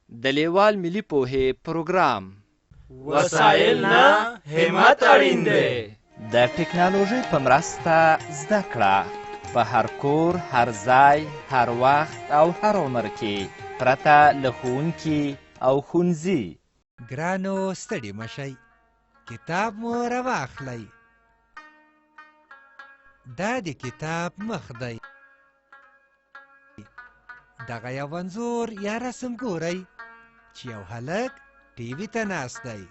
د لیوال ملي پوهې پروګرام وسایل نه همت اړین دی. د ټکنالوژۍ په مرسته زده کړه په هر کور، هر ځای، هر وخت او هر عمر کې پرته له ښوونکي او ښوونځي. ګرانو ستړي مشئ، کتاب مو راواخلئ. دا د کتاب مخ دی. دغه یو انځور یا رسم ګورئ چې یو هلک ټي وي ته ناست دی.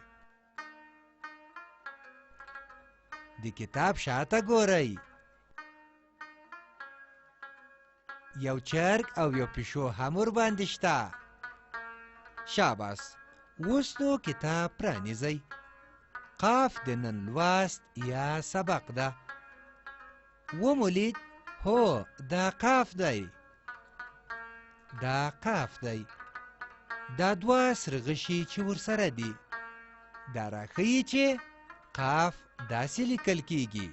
د کتاب شاته ګورئ، یو چرګ او یو پیشو هم ورباندې شته. شاباس، اوس نو کتاب پرانیزئ. قاف د نن لوست یا سبق ده. ومو لید؟ هو، دا قاف دی. دا قاف دی. دا دوه سره غشي چې ورسره دي دا راښیي چې قاف داسې لیکل کیږي.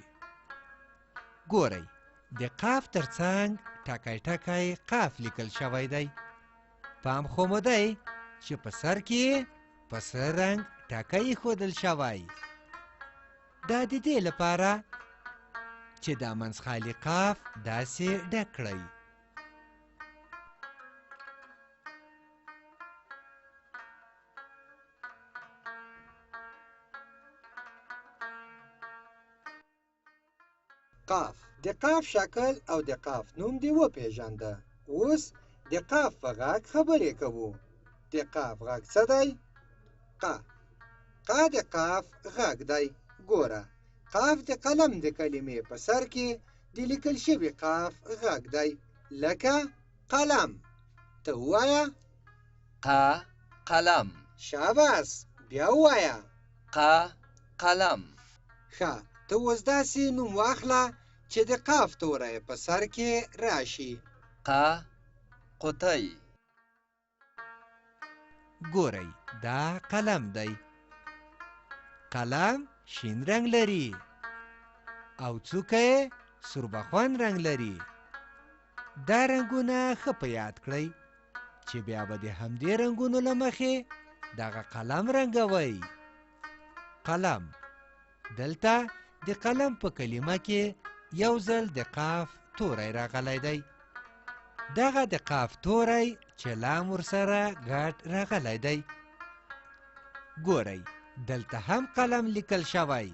ګورئ، د قاف ترڅنګ ټکی ټکی قاف لیکل شوی دی. پام خو مو دی چې په سر کې په سره رنګ ټکی ایښودل شوی. دا د دې لپاره چې دا منځخالي قاف داسې ډک کړئ. قاف د قاف شکل او د قاف نوم دی وپېژانده. اوس د قاف په غږ خبرې کوو. د قاف غږ څه دی؟ قا. قا د قاف غږ دی. ګوره، قاف د قلم د کلمې په سر کې د لیکل شوي قاف غږ دی، لکه قلم. ته ووایه قا قلم. شاباس، بیا ووایه قا قلم. ښه، ته اوس داسې نوم واخله چې د قاف توری په سر کې راشي. قا قطی. ګورئ، دا قلم دی. قلم شین رنګ لري او څوکه یې سوربخن رنګ لري. دا رنګونه ښه په یاد کړئ چې بیا به د همدې رنګونو له مخې دغه قلم رنګوئ. قلم. دلته د قلم په کلمه کې یو ځل د قاف توری راغلی دی. دغه د قاف توری چې لام ورسره ګډ راغلی دی. ګورئ، دلته هم قلم لیکل شوی،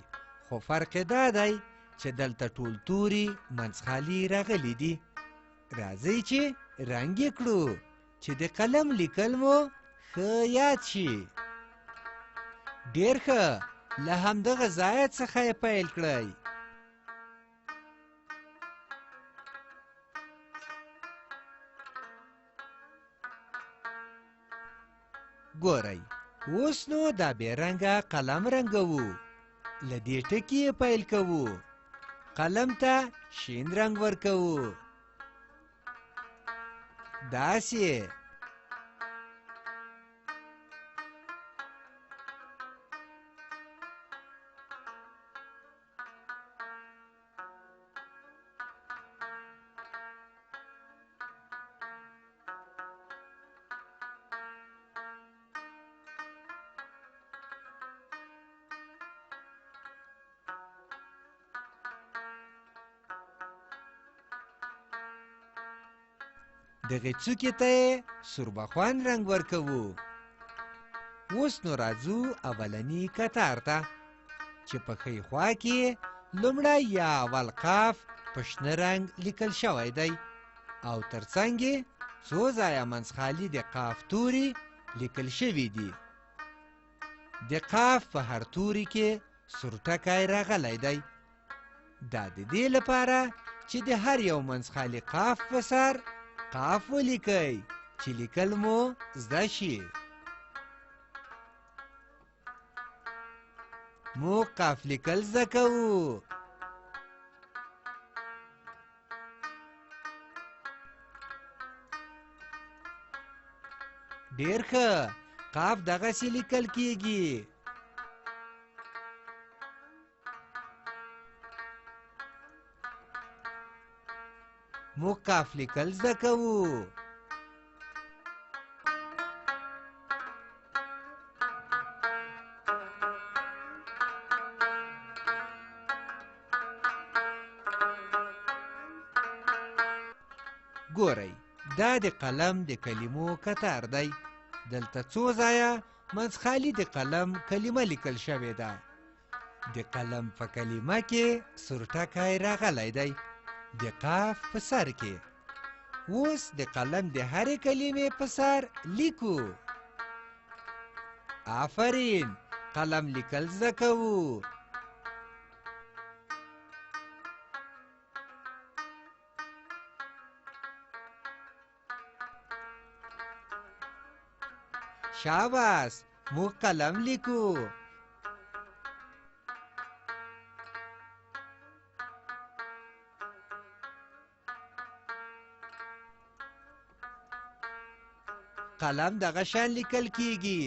خو فرق دا دی چې دلته ټول توري منځخالي راغلي دي. راځئ چې رنګ یې کړو چې د قلم لیکل مو ښه یاد شي. ډېر ښه، له همدغه ځایه څخه یې پیل کړئ. ګورئ، اوس نو دا بې رنګه قلم رنګوو. له دې ټکي یې پیل کوو. قلم ته شین رنګ ورکوو. داسې. دغه څوکې ته یې سوربخن رنګ ورکوو. اوس نو راځو اولني کتار ته چې په ښی خوا کې لومړی یا اول قاف په شنه رنګ لیکل شوی دی او ترڅنګ یې څو ځایه منځخالي د قاف توري لیکل شوي دي. د قاف په هر توري کې سور ټکی راغلی دی. دا د دې لپاره چې د هر یو منځخالي قاف په سر قاف ولیکئ چې لیکل مو زده شي. موږ قاف لیکل زده کوو. ډېر ښه، قاف دغسې لیکل کیږي. موږ قاف لیکل زده کوو. ګورئ دا د قلم د کلمو کتار دی دلته څو ځایه منځ خالي د قلم کلمه لیکل شوې ده د قلم په کلمه کې سور ټکی راغلی دی د قاف په سر کې اوس د قلم د هرې کلمې په سر لیکو آفرین قلم لیکل زده کوو شاباس موږ قلم لیکو قلم دغه شان لیکل کیږي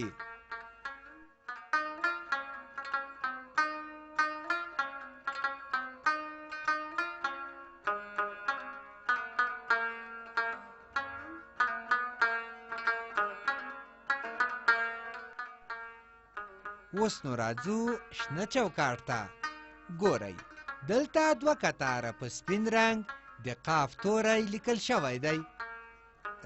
اوس نو راځو شنه چوکاټ ته ګورئ دلته دوه کتاره په سپین رنګ د قاف توری لیکل شوی دی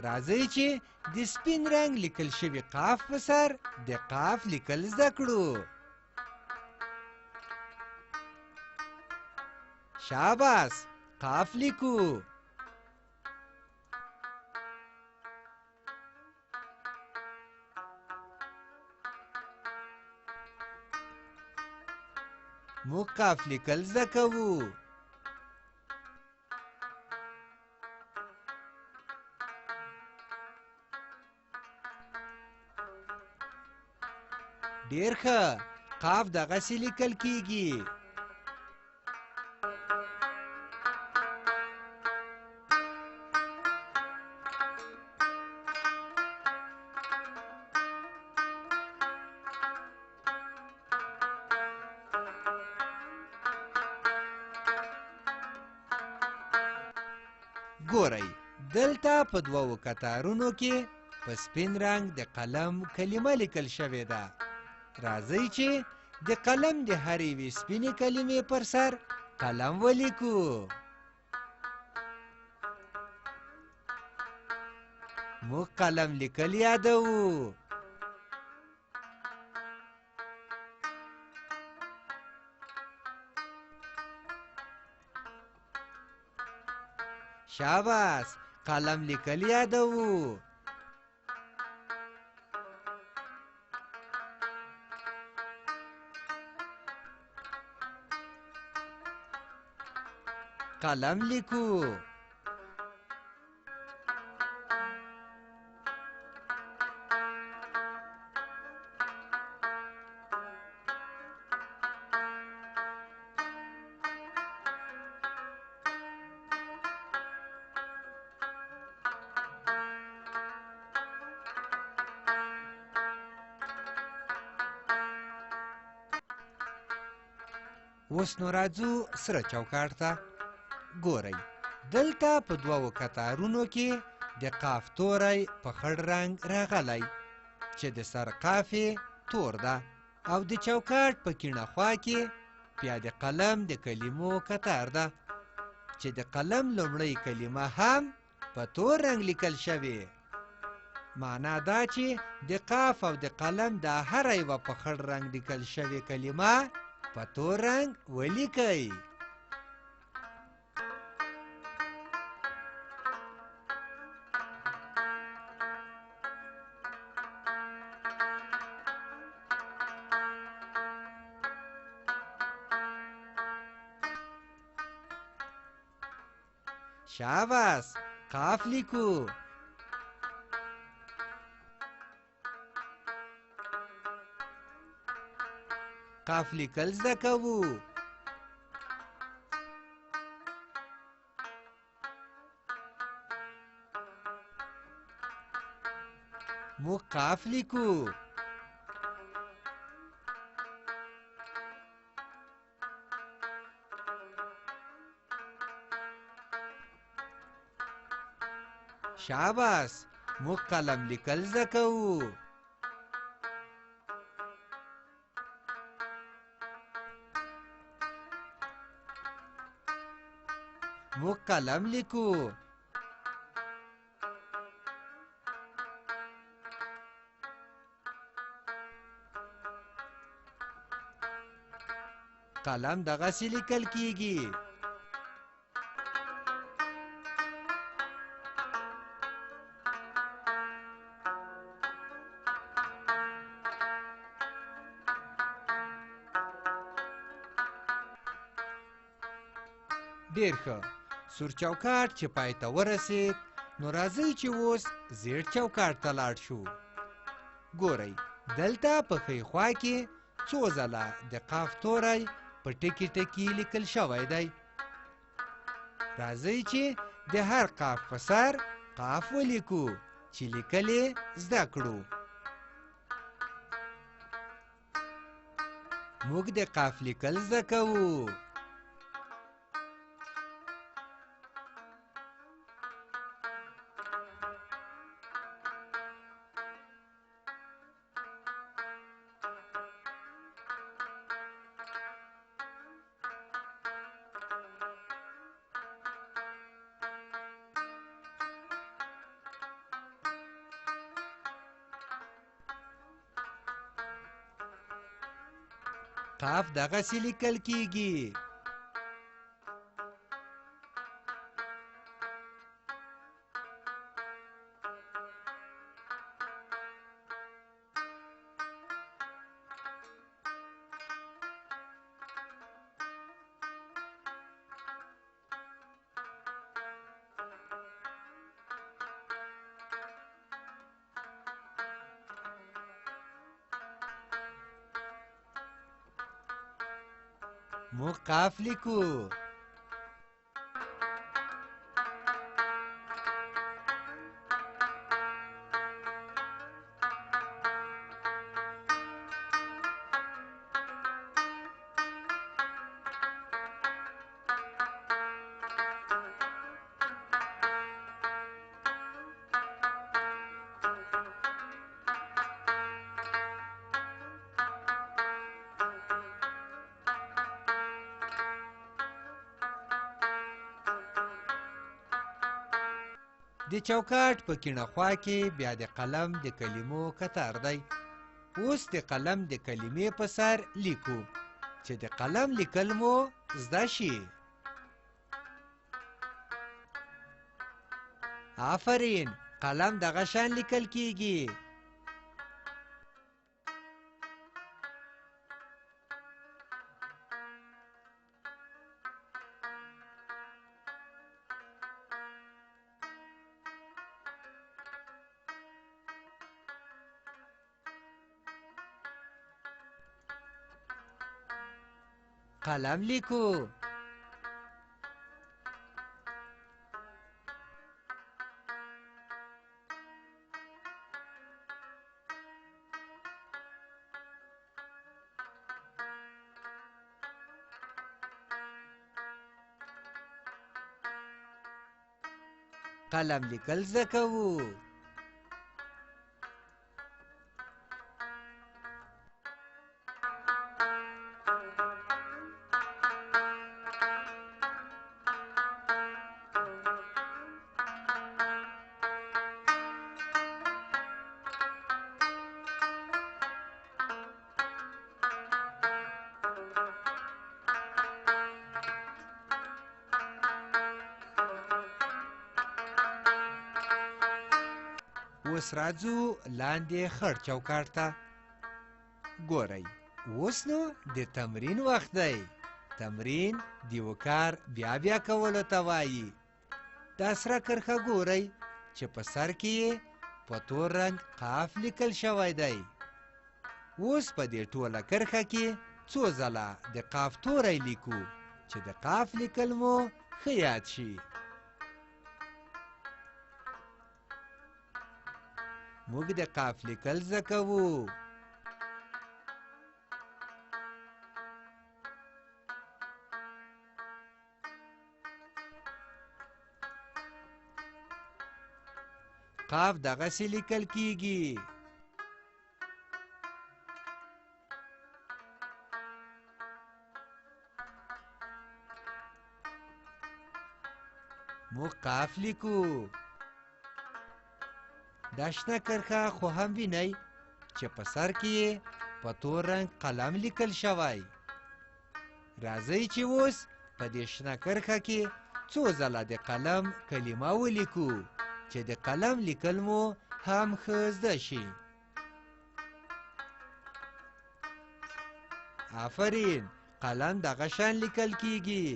راځئ چې د سپین رنګ لیکل شوي قاف په سر د قاف لیکل زده کړو شاباس قاف لیکو موږ قاف لیکل زده کوو ډیر ښه قاف دغسې لیکل کیږي ګورئ دلته په دوو کتارونو کې په سپین رنګ د قلم کلمه لیکل شوې ده راځئ چې د قلم د هرې یوې سپینې کلمې پر سر قلم ولیکو موږ قلم لیکل یادوو شاباس قلم لیکل یادوو قلم لیکو اوس نو راځو سره چوکاټ ته ګورئ دلته په دوو کتارونو کې د قاف توری په خړ رنګ راغلی چې د سر قاف تور ده او د چوکاټ په کیڼه خوا کې بیا د قلم د کلمو کتار ده چې د قلم لومړۍ کلمه هم په تور رنګ لیکل شوې معنا دا چې د قاف او د قلم دا هره یوه په خړ رنګ لیکل شوې کلمه په تور رنګ ولیکئ شاباس قاف لیکو قاف لیکل زده کوو موږ قاف لیکو شاباس موږ قلم لیکل زده کوو موږ قلم لیکو قلم دغسې لیکل کیږي. ډېر ښه. سور چوکاټ چې پای ته ورسېد، نو راځئ چې اوس زیړ چوکاټ ته لاړ شو. ګورئ، دلته په ښی خوا کې څو ځله د قاف توری په ټکي ټکي لیکل شوی دی. راځئ چې د هر قاف په سر قاف ولیکو چې لیکل یې زده کړو. موږ د قاف لیکل زده کوو. قاف دغسې لیکل کیږي. موږ قاف لیکو. د چوکاټ په کیڼه خوا کې بیا د قلم د کلمو کتار دی. اوس د قلم د کلمې په سر لیکو چې د قلم لیکل مو زده شي. آفرین، قلم دغه شان لیکل کیږي. قلم لیکو. قلم لیکل زده کوو. اوس راځو لاندې خړ چوکاټ ته. ګورئ، اوس نو د تمرین وخت دی. تمرین د یو کار بیا بیا کولو ته وایي. دا سره کرښه ګورئ چې په سر کې یې په تور رنګ قاف لیکل شوی دی. اوس په دې ټوله کرښه کې څو ځله د قاف توری لیکو چې د قاف لیکل مو ښه یاد شي. موږ د قاف لیکل زده کوو. قاف دغسې لیکل کیږي. موږ قاف لیکو. دا شنه کرښه خو هم وینئ چې په سر کې یې په تور رنګ قلم لیکل شوی. راځئ چې اوس په دې شنه کرښه کې څو ځله د قلم کلمه ولیکو چې د قلم لیکل مو هم ښه زده شي. آفرین، قلم دغه شان لیکل کیږي.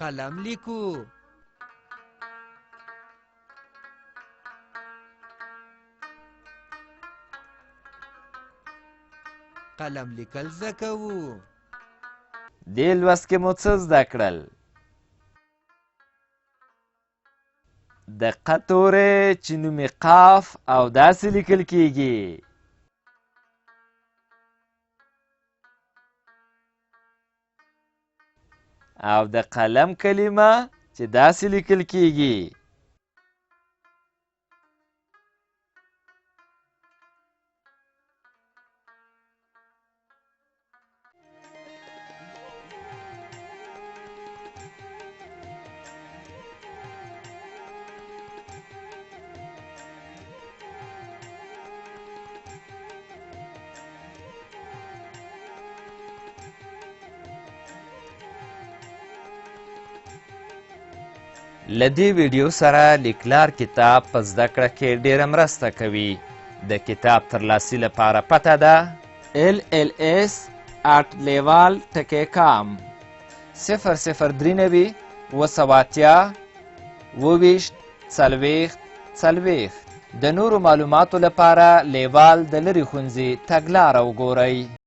قلم لیکو. قلم لیکل زده کوو. دې لوست کې مو څه زده کړل؟ د ق تورې چې نوم یې قاف او داسې لیکل کیږي. او د قلم کلمه چې داسې لیکل کیږي. له دې ویډیو سره لیکلار کتاب په زده کړه کې ډېره مرسته کوي. د کتاب ترلاسي لپاره پته ده LLS@leval.com 003 280 د نورو معلوماتو لپاره لیوال د لرې ښوونځي تګلاره وګورئ.